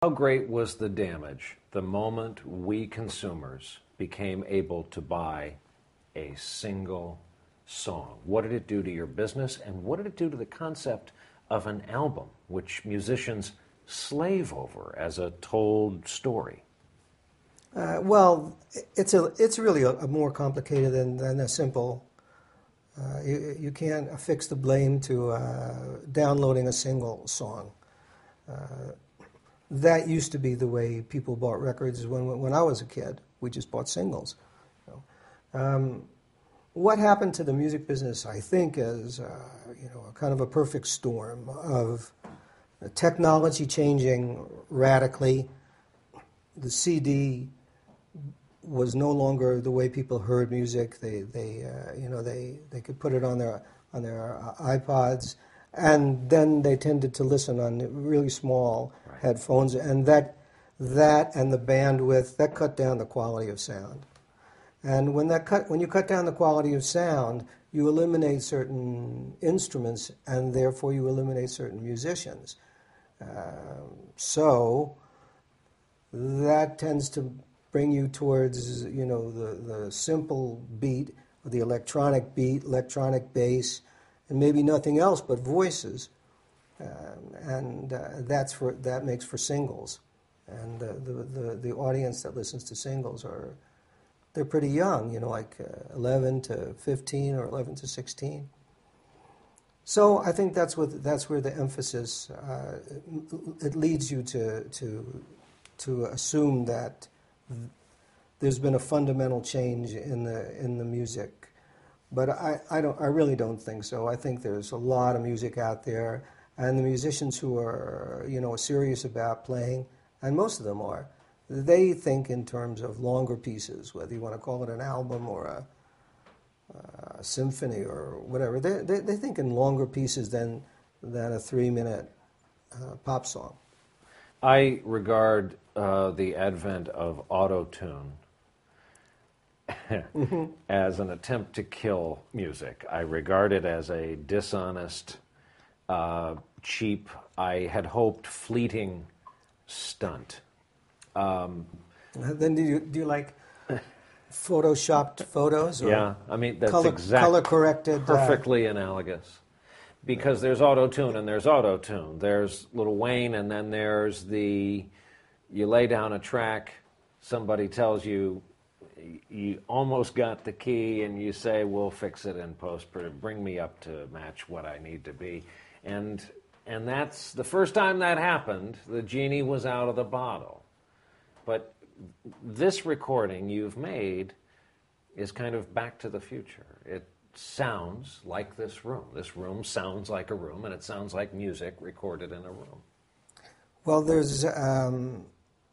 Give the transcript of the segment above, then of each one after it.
How great was the damage the moment we consumers became able to buy a single song? What did it do to your business, and what did it do to the concept of an album, which musicians slave over as a told story? Well, it's really a more complicated than a simple. You can't affix the blame to downloading a single song. That used to be the way people bought records when I was a kid. We just bought singles. You know. What happened to the music business, I think, is a kind of a perfect storm of technology changing radically. The CD was no longer the way people heard music. They could put it on their iPods, and then they tended to listen on really small headphones, and that and the bandwidth that cut down the quality of sound. And when you cut down the quality of sound, you eliminate certain instruments, and therefore you eliminate certain musicians. So that tends to bring you towards the simple beat, or the electronic beat, electronic bass, and maybe nothing else but voices, and that makes for singles. And the audience that listens to singles they're pretty young, like 11 to 15 or 11 to 16. So I think that's where the emphasis it leads you to assume that there's been a fundamental change in the music, but I really don't think so. I think there's a lot of music out there, and the musicians who are serious about playing, and most of them are, they think in terms of longer pieces, whether you want to call it an album or a symphony or whatever. They think in longer pieces than a 3-minute pop song. I regard the advent of auto-tune as an attempt to kill music. I regard it as a dishonest, cheap, I had hoped fleeting stunt. Then do you like photoshopped photos? Or yeah, I mean, that's color corrected, perfectly analogous. Because there's auto-tune and there's auto-tune. There's Lil Wayne, and then there's you lay down a track, somebody tells you almost got the key, and you say, we'll fix it in post, bring me up to match what I need to be. And that's the first time that happened, the genie was out of the bottle. But this recording you've made is kind of back to the future. It sounds like this room. This room sounds like a room, and it sounds like music recorded in a room. Well, there's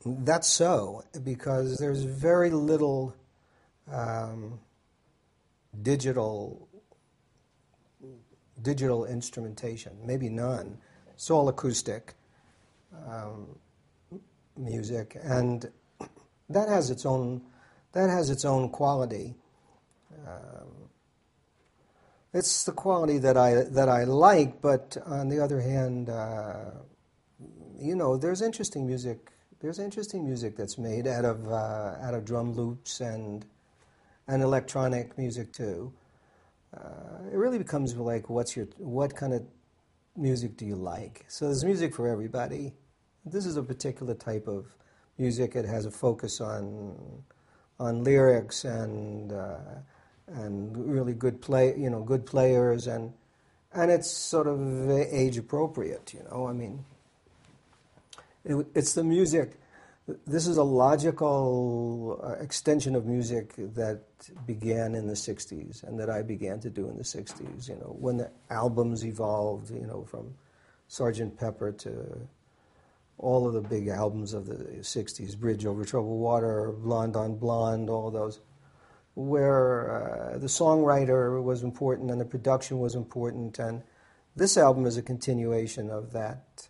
that's so, because there's very little digital instrumentation, maybe none. It's all acoustic music, and that has its own quality. It's the quality that I like, but on the other hand, there's interesting music. There's interesting music that's made out of drum loops and electronic music too. It really becomes like, what kind of music do you like? So there's music for everybody. This is a particular type of music. It has a focus on lyrics and really good players, and it's sort of age appropriate. I mean, it's the music. This is a logical extension of music that began in the 60s and that I began to do in the 60s, when the albums evolved, from Sgt. Pepper to all of the big albums of the 60s, Bridge Over Troubled Water, Blonde on Blonde, all those, where the songwriter was important and the production was important. And this album is a continuation of that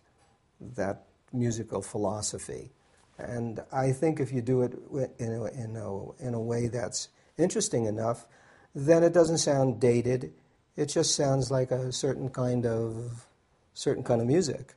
musical philosophy. And I think if you do it in a way that's interesting enough, then it doesn't sound dated. It just sounds like a certain kind of music.